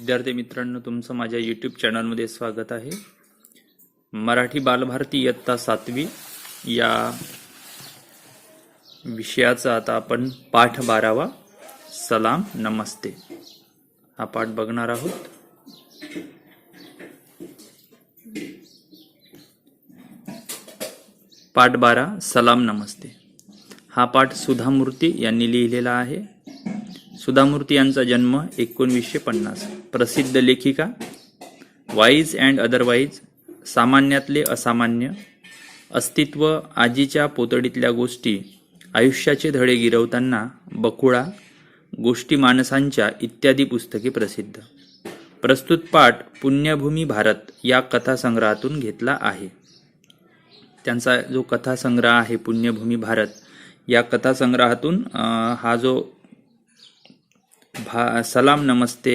विद्यार्थी मित्रांनो, तुमचं माझ्या यूट्यूब चॅनलमध्ये स्वागत आहे. मराठी बालभारती इयत्ता 7वी या विषयाचा आता आपण पाठ 12वा सलाम नमस्ते हा पाठ बघणार आहोत. पाठ 12 सलाम नमस्ते हा पाठ सुधा मूर्ती यांनी लिहिलेला आहे. सुधा मूर्ती यांचा जन्म 1950. प्रसिद्ध लेखिका, वाईज अँड अदरवाईज, सामान्यातले असामान्य, अस्तित्व, आजीच्या पोतडीतल्या गोष्टी, आयुष्याचे धडे गिरवताना, बकुळा, गोष्टी माणसांच्या इत्यादी पुस्तके प्रसिद्ध. प्रस्तुत पाठ पुण्यभूमी भारत या कथासंग्रहातून घेतला आहे. त्यांचा जो कथासंग्रह आहे पुण्यभूमी भारत या कथासंग्रहातून हा जो सलाम नमस्ते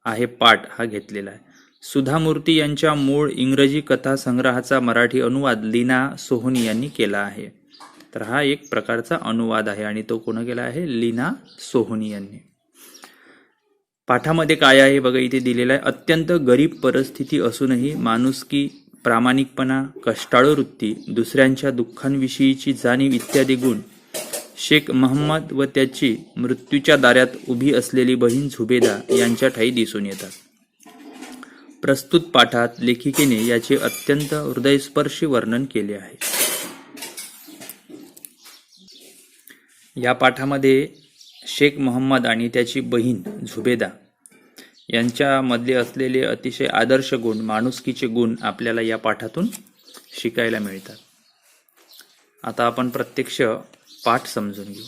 आहे पाठ हा घेतलेला आहे. सुधा मूर्ती यांच्या मूळ इंग्रजी कथासंग्रहाचा मराठी अनुवाद लीना सोहोनी यांनी केला आहे. तर हा एक प्रकारचा अनुवाद आहे आणि तो कोण केला आहे? लीना सोहोनी यांनी. पाठामध्ये काय आहे बघा, इथे दिलेला आहे. अत्यंत गरीब परिस्थिती असूनही माणुसकी, प्रामाणिकपणा, कष्टाळू वृत्ती, दुसऱ्यांच्या दुःखांविषयीची जाणीव इत्यादी गुण शेख महम्मद व त्याची मृत्यूच्या दारात उभी असलेली बहीण झुबेदा यांच्या ठायी दिसून येतात. प्रस्तुत पाठात लेखिकेने याचे अत्यंत हृदयस्पर्शी वर्णन केले आहे. या पाठामध्ये शेख महम्मद आणि त्याची बहीण झुबेदा यांच्यामध्ये असलेले अतिशय आदर्श गुण, माणुसकीचे गुण आपल्याला या पाठातून शिकायला मिळतात. आता आपण प्रत्यक्ष पाठ समजून घेऊ.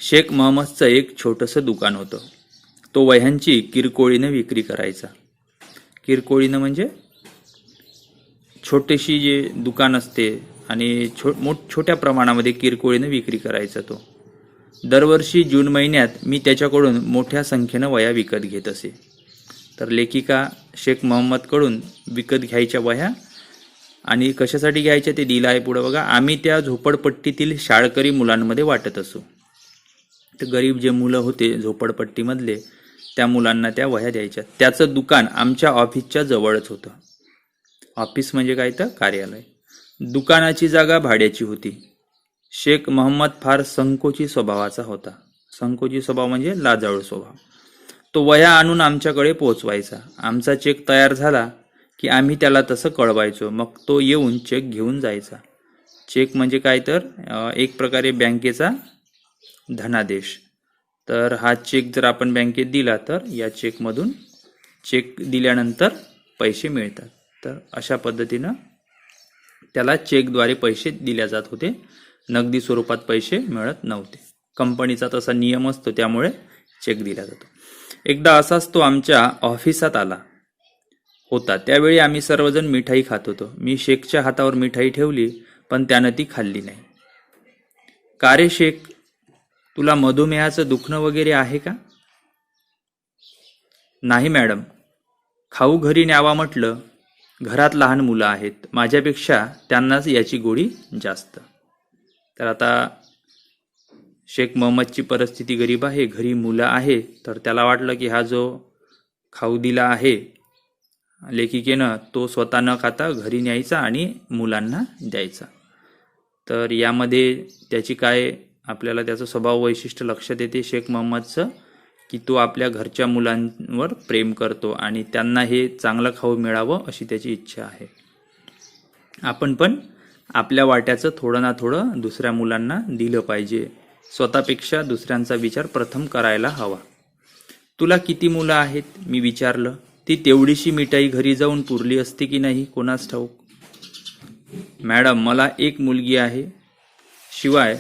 शेख महम्मदचं एक छोटंसं दुकान होतं. तो वह्यांची किरकोळीनं विक्री करायचा. किरकोळीनं म्हणजे छोटीशी जे दुकान असते आणि छोट्या प्रमाणामध्ये किरकोळीनं विक्री करायचा तो. दरवर्षी जून महिन्यात मी त्याच्याकडून मोठ्या संख्येनं वह्या विकत घेत असे. तर लेखिका शेख महम्मदकडून विकत घ्यायच्या वह्या आणि कशासाठी घ्यायच्या ते दिलं आहे पुढं बघा. आम्ही त्या झोपडपट्टीतील शाळकरी मुलांमध्ये वाटत असू. तर गरीब जे मुलं होते झोपडपट्टीमधले त्या मुलांना त्या वह्या द्यायच्या. त्याचं दुकान आमच्या ऑफिसच्या जवळच होतं. ऑफिस म्हणजे काय तर कार्यालय. दुकानाची जागा भाड्याची होती. शेख महम्मद फार संकोची स्वभावाचा होता. संकोची स्वभाव म्हणजे लाजाळू स्वभाव. तो वह्या आणून आमच्याकडे पोहोचवायचा. आमचा चेक तयार झाला की आम्ही त्याला तसं कळवायचो. मग तो येऊन चेक घेऊन जायचा. चेक म्हणजे काय तर एक प्रकारे बँकेचा धनादेश. तर हा चेक जर आपण बँकेत दिला तर या चेकमधून चेक दिल्यानंतर पैसे मिळतात. तर अशा पद्धतीनं त्याला चेकद्वारे पैसे दिल्या जात होते. नगदी स्वरूपात पैसे मिळत नव्हते. कंपनीचा तसा नियम असतो त्यामुळे चेक दिला जातो. एकदा असाच तो आमच्या ऑफिसात आला होता. त्यावेळी आम्ही सर्वजण मिठाई खात होतो. मी शेखच्या हातावर मिठाई ठेवली पण त्यानं ती खाल्ली नाही. का रे शेख, तुला मधुमेहाचं दुखणं वगैरे आहे का? नाही मॅडम. खाऊ घरी न्यावा म्हटलं. घरात लहान मुलं आहेत. माझ्यापेक्षा त्यांनाच याची गोडी जास्त. तर आता शेख महम्मदची परिस्थिती गरीब आहे, घरी मुलं आहे. तर त्याला वाटलं की हा जो खाऊ दिला आहे लेखिकेनं तो स्वतः न खाता घरी न्यायचा आणि मुलांना द्यायचा. तर यामध्ये त्याची काय आपल्याला त्याचं स्वभाव वैशिष्ट्य लक्षात येते शेख महम्मदचं, की तो आपल्या घरच्या मुलांवर प्रेम करतो आणि त्यांना हे चांगलं खाऊ मिळावं अशी त्याची इच्छा आहे. आपण पण आपल्या वाट्याचं थोडं ना थोडं दुसऱ्या मुलांना दिलं पाहिजे. स्वतःपेक्षा दुसऱ्यांचा विचार प्रथम करायला हवा. तुला किती मुलं आहेत? मी विचारलं. ती तेवढीशी मिठाई घरी जाऊन पुरली असती की नाही कोणास ठाऊक. मॅडम, मला एक मुलगी आहे. शिवाय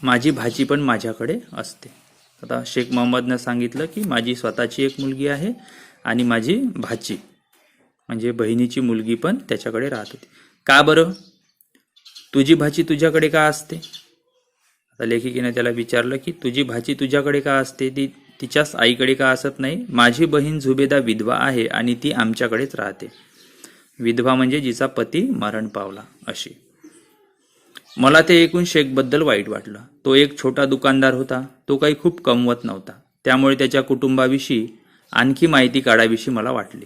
माझी भाची पण माझ्याकडे असते. आता शेख महम्मदनं सांगितलं की माझी स्वतःची एक मुलगी आहे आणि माझी भाची म्हणजे बहिणीची मुलगी पण त्याच्याकडे राहत होती. का बरं? तुझी भाची तुझ्याकडे का असते? आता लेखिकेने त्याला विचारलं की तुझी भाची तुझ्याकडे का असते? ती तिच्याच आईकडे का असत नाही? माझी बहीण झुबेदा विधवा आहे आणि ती आमच्याकडेच राहते. विधवा म्हणजे जिचा पती मरण पावला अशी. मला ते ऐकून शेखबद्दल वाईट वाटलं. तो एक छोटा दुकानदार होता. तो काही खूप कमवत नव्हता. त्यामुळे त्याच्या कुटुंबाविषयी आणखी माहिती काढावीशी मला वाटली.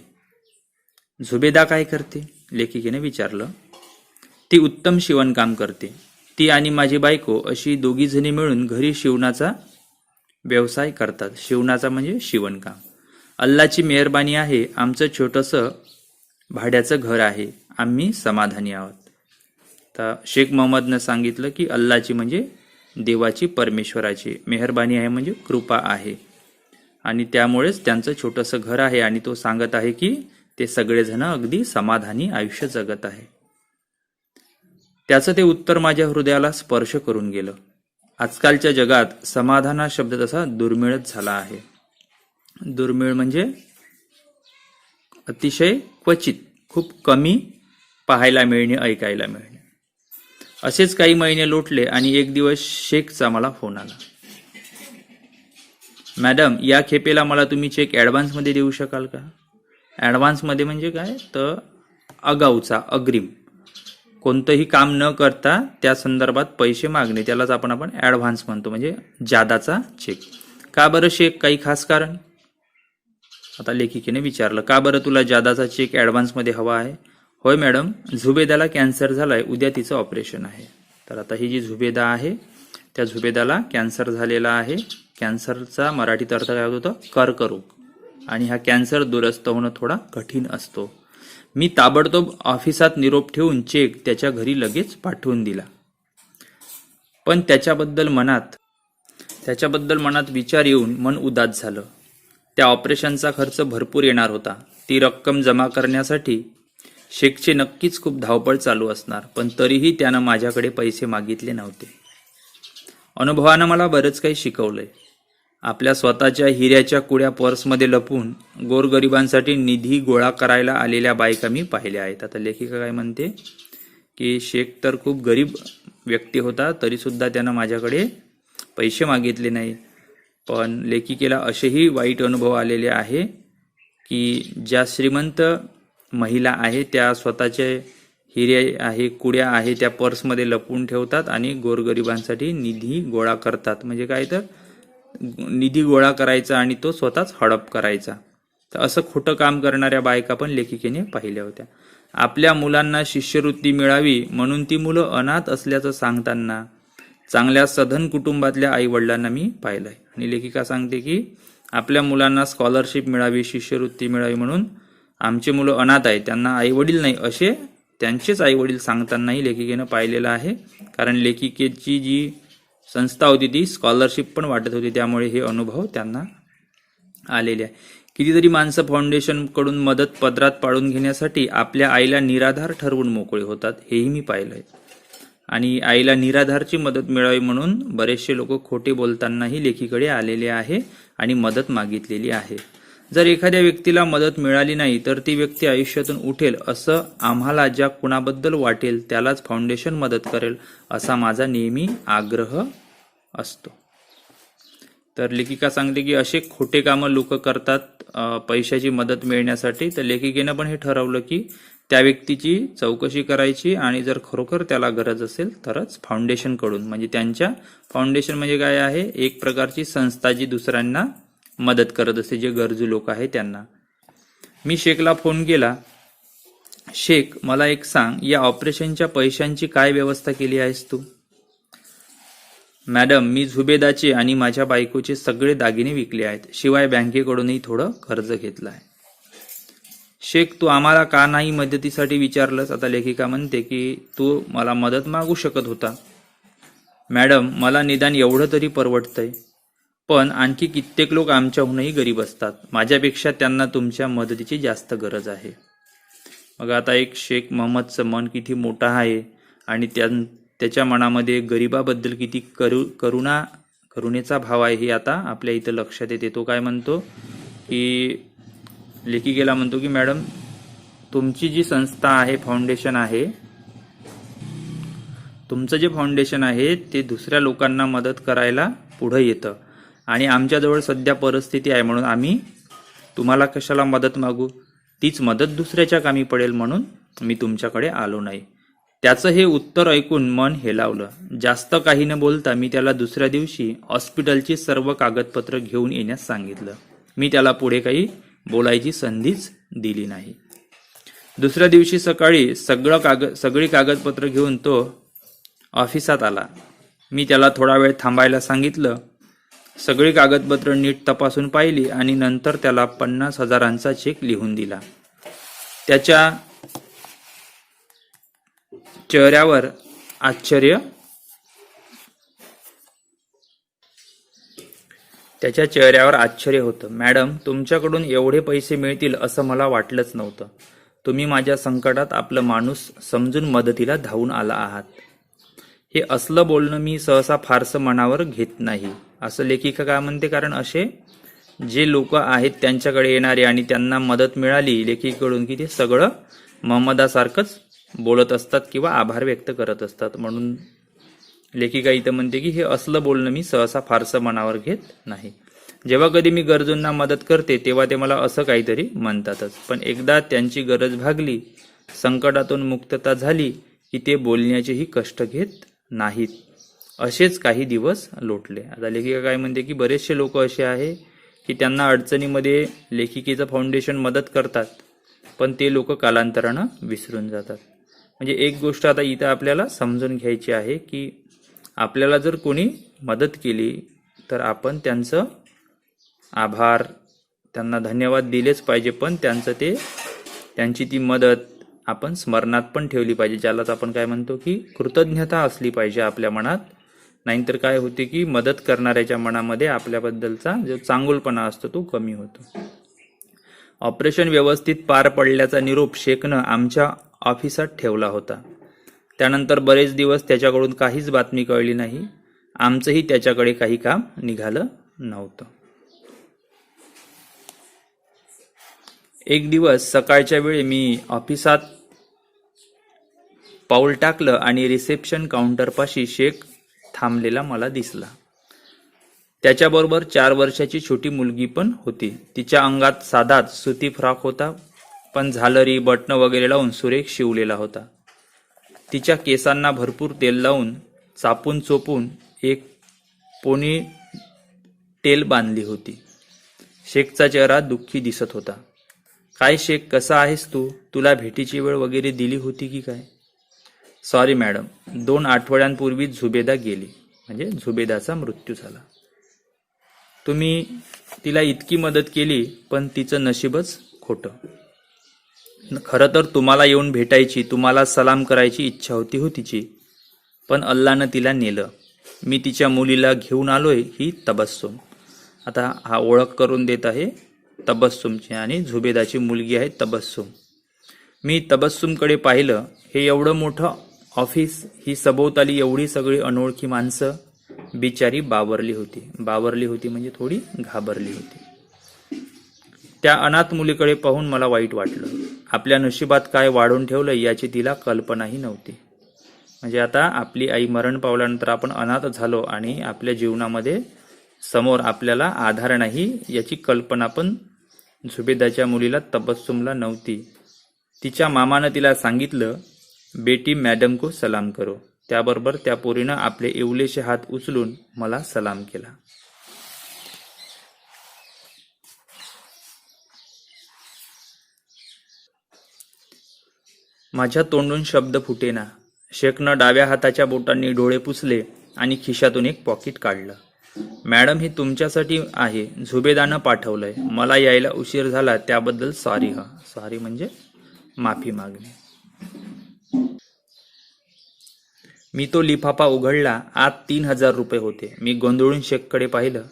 झुबेदा काय करते? लेखिकेने विचारलं. ती उत्तम शिवणकाम करते. ती आणि माझी बायको अशी दोघी जणी मिळून घरी शिवणाचा व्यवसाय करतात. शिवणाचा म्हणजे शिवणकाम. अल्लाची मेहरबानी आहे, आमचं छोटंसं भाड्याचं घर आहे. आम्ही समाधानी आहोत. तर शेख मोहम्मदनं सांगितलं की अल्लाची म्हणजे देवाची, परमेश्वराची मेहरबानी आहे म्हणजे कृपा आहे, आणि त्यामुळेच त्यांचं छोटंसं घर आहे. आणि तो सांगत आहे की ते सगळेजण अगदी समाधानी आयुष्य जगत आहे. त्याचं ते उत्तर माझ्या हृदयाला स्पर्श करून गेलं. आजकालच्या जगात समाधान हा शब्द तसा दुर्मिळच झाला आहे. दुर्मिळ म्हणजे अतिशय क्वचित, खूप कमी पाहायला मिळणे, ऐकायला मिळणे. असेच काही महिने लोटले आणि एक दिवस शेखचा मला फोन आला. मॅडम, या खेपेला मला तुम्ही चेक ॲडव्हान्समध्ये देऊ शकाल का? ॲडव्हान्समध्ये म्हणजे काय? तर अगाऊचा, अग्रिम. कोणतंही काम न करता त्या संदर्भात पैसे मागणे, त्यालाच आपण ॲडव्हान्स म्हणतो, म्हणजे जादाचा चेक. का बरं शेख, काही खास कारण? आता लेखिकेने विचारलं, का बरं तुला जादाचा चेक ॲडव्हान्समध्ये हवा आहे? होय मॅडम, झुबेदाला कॅन्सर झालाय, उद्या तिचं ऑपरेशन आहे. तर आता ही जी झुबेदा आहे त्या झुबेदाला कॅन्सर झालेला आहे. कॅन्सरचा मराठीत अर्थ काय होतो? कर्करोग. आणि हा कॅन्सर दुरुस्त होणं थोडा कठीण असतो. मी ताबडतोब ऑफिसात निरोप ठेवून चेक त्याच्या घरी लगेच पाठवून दिला. पण त्याच्याबद्दल मनात विचार येऊन मन उदास झालं. त्या ऑपरेशनचा खर्च भरपूर येणार होता. ती रक्कम जमा करण्यासाठी शेखची नक्कीच खूप धावपळ चालू असणार, पण तरीही त्यानं माझ्याकडे पैसे मागितले नव्हते. अनुभवानं मला बरंच काही शिकवलंय. आपल्या स्वतःच्या हिऱ्याच्या कुड्या पर्समध्ये लपवून गोरगरिबांसाठी निधी गोळा करायला आलेल्या बायका मी पाहिल्या आहेत. आता लेखिका काय म्हणते की शेख तर खूप गरीब व्यक्ती होता, तरी सुद्धा त्यानं माझ्याकडे पैसे मागितले नाही. पण लेखिकेला असेही वाईट अनुभव आलेले आहे की ज्या श्रीमंत महिला आहे त्या स्वतःचे हिरे आहे, कुड्या आहे, त्या पर्समध्ये लपवून ठेवतात आणि गोरगरिबांसाठी निधी गोळा करतात. म्हणजे काय? तर निधी गोळा करायचा आणि तो स्वतःच हडप करायचा. तर असं खोटं काम करणाऱ्या बायका पण लेखिकेने पाहिल्या होत्या. आपल्या मुलांना शिष्यवृत्ती मिळावी म्हणून ती मुलं अनाथ असल्याचं सांगताना चांगल्या सधन कुटुंबातल्या आई वडिलांना मी पाहिलंय. आणि लेखिका सांगते की आपल्या मुलांना स्कॉलरशिप मिळावी, शिष्यवृत्ती मिळावी म्हणून आमचे मुलं अनाथ आहेत, त्यांना आई वडील नाही, असे त्यांचेच आई वडील सांगतानाही लेखिकेनं पाहिलेलं आहे. कारण लेखिकेची जी संस्था होती ती स्कॉलरशिप पण वाटत होती, त्यामुळे हे अनुभव त्यांना आलेले आहे. कितीतरी माणसं फाउंडेशन कडून मदत पदरात पाडून घेण्यासाठी आपल्या आईला निराधार ठरवून मोकळे होतात, हेही मी पाहिलंय. आणि आईला निराधारची मदत मिळावी म्हणून बरेचसे लोक खोटे बोलतानाही लेखीकडे आलेले आहे आणि मदत मागितलेली आहे. जर एखाद्या व्यक्तीला मदत मिळाली नाही तर ती व्यक्ती आयुष्यातून उठेल असं आम्हाला ज्या कुणाबद्दल वाटेल त्यालाच फाउंडेशन मदत करेल असा माझा नेहमी आग्रह असतो. तर लेखिका सांगते की असे खोटे कामं लोक करतात पैशाची मदत मिळण्यासाठी. तर लेखिकेनं पण हे ठरवलं की त्या व्यक्तीची चौकशी करायची आणि जर खरोखर त्याला गरज असेल तरच फाउंडेशन कडून, म्हणजे त्यांच्या फाउंडेशन म्हणजे काय आहे? एक प्रकारची संस्था जी दुसऱ्यांना मदत करत असते, जे गरजू लोक आहेत त्यांना. मी शेखला फोन केला. शेख, मला एक सांग, या ऑपरेशनच्या पैशांची काय व्यवस्था केली आहेस तू? मॅडम, मी झुबेदाचे आणि माझ्या बायकोचे सगळे दागिने विकले आहेत, शिवाय बँकेकडूनही थोडं कर्ज घेतलं आहे. शेख, तू आम्हाला का नाही मदतीसाठी विचारलंस? आता लेखिका म्हणते की तू मला मदत मागू शकत होता. मॅडम, मला निदान एवढं तरी परवडतंय, पण आणखी कित्येक लोक आमच्याहूनही गरीब असतात. माझ्यापेक्षा त्यांना तुमच्या मदतीची जास्त गरज आहे. मग आता एक शेख मोहम्मदचं मन किती मोठं आहे आणि त्याच्या मनामध्ये गरिबाबद्दल किती करुणेचा भाव आहे हे आता आपल्या इथं लक्षात येते. तो काय म्हणतो की लेखिकेला म्हणतो की मॅडम, तुमची जी संस्था आहे, फाउंडेशन आहे, तुमचं जे फाउंडेशन आहे ते दुसऱ्या लोकांना मदत करायला पुढे येतं आणि आमच्याजवळ सध्या परिस्थिती आहे म्हणून आम्ही तुम्हाला कशाला मदत मागू? तीच मदत दुसऱ्याच्या कामी पडेल म्हणून मी तुमच्याकडे आलो नाही. त्याचं हे उत्तर ऐकून मन हेलावलं. जास्त काही न बोलता मी त्याला दुसऱ्या दिवशी हॉस्पिटलची सर्व कागदपत्र घेऊन येण्यास सांगितलं. मी त्याला पुढे काही बोलायची संधीच दिली नाही. दुसऱ्या दिवशी सकाळी सगळी कागदपत्र घेऊन तो ऑफिसात आला. मी त्याला थोडा वेळ थांबायला सांगितलं. सगळी कागदपत्र नीट तपासून पाहिली आणि नंतर त्याला 50,000चा चेक लिहून दिला. त्याच्या चेहऱ्यावर आश्चर्य होतं. मॅडम, तुमच्याकडून एवढे पैसे मिळतील असं मला वाटलंच नव्हतं. तुम्ही माझ्या संकटात आपलं माणूस समजून मदतीला धावून आला आहात. हे असलं बोलणं मी सहसा फारसं मनावर घेत नाही, असं लेखिका काय म्हणते. कारण असे जे लोक आहेत त्यांच्याकडे येणारे आणि त्यांना मदत मिळाली लेखिकेकडून की ते सगळं महम्मदासारखंच बोलत असतात किंवा आभार व्यक्त करत असतात. म्हणून लेखिका इथं म्हणते की हे असलं बोलणं मी सहसा फारसं मनावर घेत नाही. जेव्हा कधी मी गरजूंना मदत करते तेव्हा ते मला असं काहीतरी म्हणतातच, पण एकदा त्यांची गरज भागली, संकटातून मुक्तता झाली की ते बोलण्याचेही कष्ट घेत नाहीत. असेच काही दिवस लोटले. आता लेखिका काय म्हणते की बरेचसे लोक असे आहे की त्यांना अडचणीमध्ये लेखिकेचं फाउंडेशन मदत करतात, पण ते लोक कालांतरानं विसरून जातात. म्हणजे एक गोष्ट आता इथं आपल्याला समजून घ्यायची आहे की आपल्याला जर कोणी मदत केली तर आपण त्यांचं आभार, त्यांना धन्यवाद दिलेच पाहिजे, पण त्यांची ती मदत आपण स्मरणात पण ठेवली पाहिजे. ज्यालाच आपण काय म्हणतो की कृतज्ञता असली पाहिजे आपल्या मनात. नाहीतर काय होते की मदत करणाऱ्याच्या मनामध्ये आपल्याबद्दलचा जो चांगुलपणा असतो तो कमी होतो. ऑपरेशन व्यवस्थित पार पडल्याचा निरोप शेखनं आमच्या ऑफिसात ठेवला होता. त्यानंतर बरेच दिवस त्याच्याकडून काहीच बातमी कळली नाही. आमचंही त्याच्याकडे काही काम निघालं नव्हतं. एक दिवस सकाळच्या वेळी मी ऑफिसात पाऊल टाकलं आणि रिसेप्शन काउंटरपाशी शेख थांबलेला मला दिसला. त्याच्याबरोबर 4 वर्षाची छोटी मुलगी पण होती. तिच्या अंगात साधाच सुती फ्रॉक होता, पण झालरी, बटणं वगैरे लावून सुरेख शिवलेला होता. तिच्या केसांना भरपूर तेल लावून चापून चोपून एक पोनी टेल बांधली होती. शेखचा चेहरा दुःखी दिसत होता. काय शेख, कसा आहेस तू? तुला भेटीची वेळ वगैरे दिली होती की काय? सॉरी मॅडम, 2 आठवड्यांपूर्वी झुबेदा गेली, म्हणजे झुबेदाचा मृत्यू झाला. तुम्ही तिला इतकी मदत केली पण तिचं नशीबच खोटं. खरं तर तुम्हाला येऊन भेटायची, तुम्हाला सलाम करायची इच्छा होती तिची, पण अल्लानं तिला नेलं. मी तिच्या मुलीला घेऊन आलोय, ही तबस्सुम. आता हा ओळख करून देत आहे तबस्सुमची, आणि झुबेदाची मुलगी आहे तबस्सुम. मी तबस्सुमकडे पाहिलं. हे एवढं मोठं ऑफिस, ही सभोवताली एवढी सगळी अनोळखी माणसं. बिचारी बावरली होती म्हणजे थोडी घाबरली होती. त्या अनाथ मुलीकडे पाहून मला वाईट वाटलं. आपल्या नशिबात काय वाढून ठेवलं याची तिला कल्पनाही नव्हती. म्हणजे आता आपली आई मरण पावल्यानंतर आपण अनाथ झालो आणि आपल्या जीवनामध्ये समोर आपल्याला आधार नाही याची कल्पना पण झुबेदाच्या मुलीला तबस्सुमला नव्हती. तिच्या मामानं तिला सांगितलं, बेटी मॅडम को सलाम करो. त्याबरोबर त्या पोरीनं आपले इवलेसे हात उचलून मला सलाम केला. माझ्या तोंडून शब्द फुटेना. शेखनं डाव्या हाताच्या बोटांनी डोळे पुसले आणि खिशातून एक पॉकेट काढलं. मॅडम, हे तुमच्यासाठी आहे. झुबेदानं पाठवलंय. मला यायला उशीर झाला त्याबद्दल सॉरी. सॉरी म्हणजे माफी मागणे. मी तो लिफाफा उघडला. आत 3,000 रुपये होते. मी गोंधळून शेखकडे पाहिलं.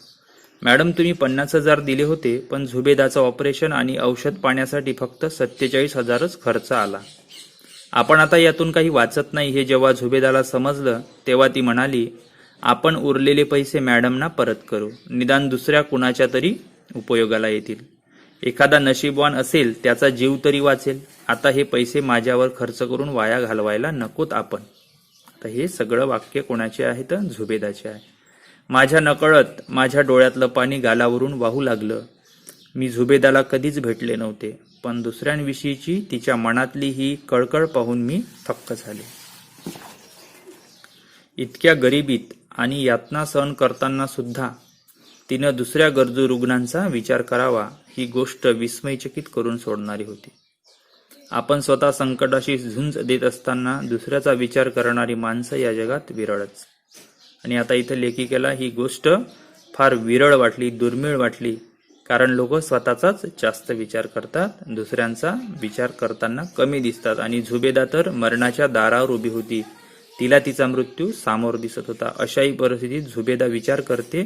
मॅडम, तुम्ही 50,000 दिले होते, पण झुबेदाचं ऑपरेशन आणि औषध पाण्यासाठी फक्त 47,000च खर्च आला. आपण आता यातून काही वाचत नाही हे जेव्हा झुबेदाला समजलं तेव्हा ती म्हणाली, आपण उरलेले पैसे मॅडमना परत करू. निदान दुसऱ्या कुणाच्या तरी उपयोगाला येतील. एखादा नशीबवान असेल त्याचा जीव तरी वाचेल. आता हे पैसे माझ्यावर खर्च करून वाया घालवायला नकोत आपण. आता हे सगळं वाक्य कोणाचे आहे तर झुबेदाचे आहे. माझ्या नकळत माझ्या डोळ्यातलं पाणी गालावरून वाहू लागलं. मी झुबेदाला कधीच भेटले नव्हते, पण दुसऱ्यांविषयीची तिच्या मनातली ही कळकळ पाहून मी थक्क झाले. इतक्या गरिबीत आणि यातना सहन करताना सुद्धा तिनं दुसऱ्या गरजू रुग्णांचा विचार करावा ही गोष्ट विस्मयचकित करून सोडणारी होती. आपण स्वतः संकटाशी झुंज देत असताना दुसऱ्याचा विचार करणारी माणसं या जगात विरळच. आणि आता इथं लेखिकेला ही गोष्ट फार विरळ वाटली, दुर्मिळ वाटली, कारण लोक स्वतःचाच जास्त विचार करतात, दुसऱ्यांचा विचार करताना कमी दिसतात. आणि झुबेदा तर मरणाच्या दारावर उभी होती, तिला तिचा मृत्यू सामोर दिसत होता. अशाही परिस्थितीत झुबेदा विचार करते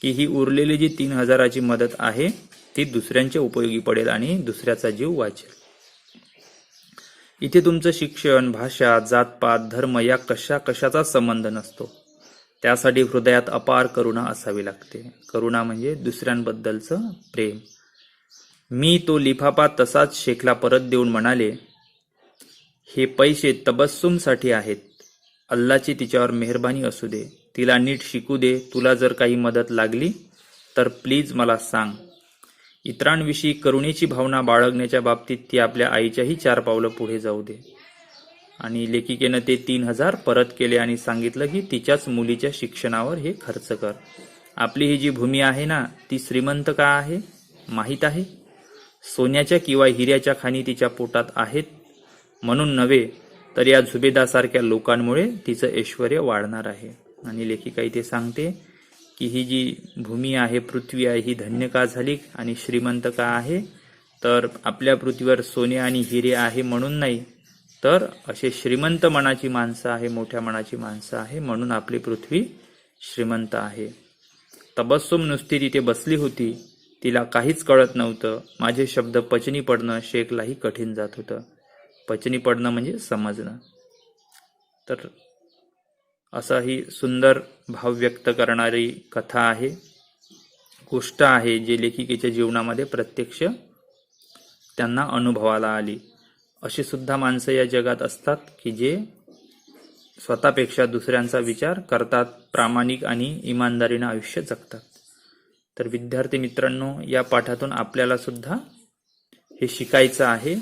की ही उरलेली जी 3000ची मदत आहे ती दुसऱ्यांच्या उपयोगी पडेल आणि दुसऱ्याचा जीव वाचेल. इथे तुमचं शिक्षण, भाषा, जातपात, धर्म या कशाचा संबंध नसतो. त्यासाठी हृदयात अपार करुणा असावी लागते. करुणा म्हणजे दुसऱ्यांबद्दलचं प्रेम. मी तो लिफाफा तसाच शेखला परत देऊन म्हणाले, हे पैसे तबस्सुमसाठी आहेत. अल्लाची तिच्यावर मेहरबानी असू दे. तिला नीट शिकू दे. तुला जर काही मदत लागली तर प्लीज मला सांग. इतरांविषयी करुणेची भावना बाळगण्याच्या बाबतीत ती आपल्या आईच्याही 4 पावलं पुढे जाऊ दे. आणि लेखिकेनं ते 3000 परत केले आणि सांगितलं की तिच्याच मुलीच्या शिक्षणावर हे खर्च कर. आपली ही जी भूमी आहे ना, ती श्रीमंत का आहे माहीत आहे? सोन्याच्या किंवा हिऱ्याच्या खाणी तिच्या पोटात आहेत म्हणून नव्हे, तर या झुबेदासारख्या लोकांमुळे तिचं ऐश्वर्य वाढणार आहे. आणि लेखिका इथे सांगते की ही जी भूमी आहे, पृथ्वी आहे, ही धन्य का झाली आणि श्रीमंत का आहे? तर आपल्या पृथ्वीवर सोने आणि हिरे आहे म्हणून नाही, तर असे श्रीमंत मनाची माणसं आहे, मोठ्या मनाची माणसं आहे म्हणून आपली पृथ्वी श्रीमंत आहे. तबस्सुम नुसती तिथे बसली होती. तिला काहीच कळत नव्हतं. माझे शब्द पचनी पडणं शेखलाही कठीण जात होतं. पचनी पडणं म्हणजे समजणं. तर असा ही सुंदर भाव व्यक्त करणारी कथा आहे, गोष्ट आहे, जे लेखिकेच्या जीवनामध्ये प्रत्यक्ष त्यांना अनुभवाला आली. अशी सुद्धा माणसं या जगात असतात की जे स्वतःपेक्षा दुसऱ्यांचा विचार करतात, प्रामाणिक आणि इमानदारीनं आयुष्य जगतात. तर विद्यार्थी मित्रांनो, या पाठातून आपल्याला सुद्धा हे शिकायचं आहे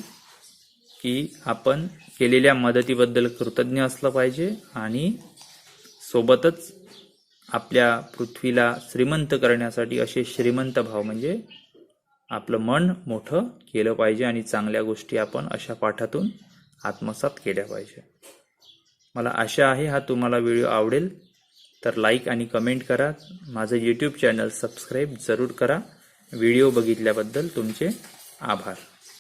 की आपण केलेल्या मदतीबद्दल कृतज्ञ असलं पाहिजे आणि सोबतच आपल्या पृथ्वीला श्रीमंत करण्यासाठी असे श्रीमंत भाव म्हणजे आपलं मन मोठं केलं पाहिजे आणि चांगल्या गोष्टी आपण अशा पाठातून आत्मसात केल्या पाहिजे. मला आशा आहे हा तुम्हाला व्हिडिओ आवडेल. तर लाईक आणि कमेंट करा. माझं यूट्यूब चॅनल सबस्क्राईब जरूर करा. व्हिडिओ बघितल्याबद्दल तुमचे आभार.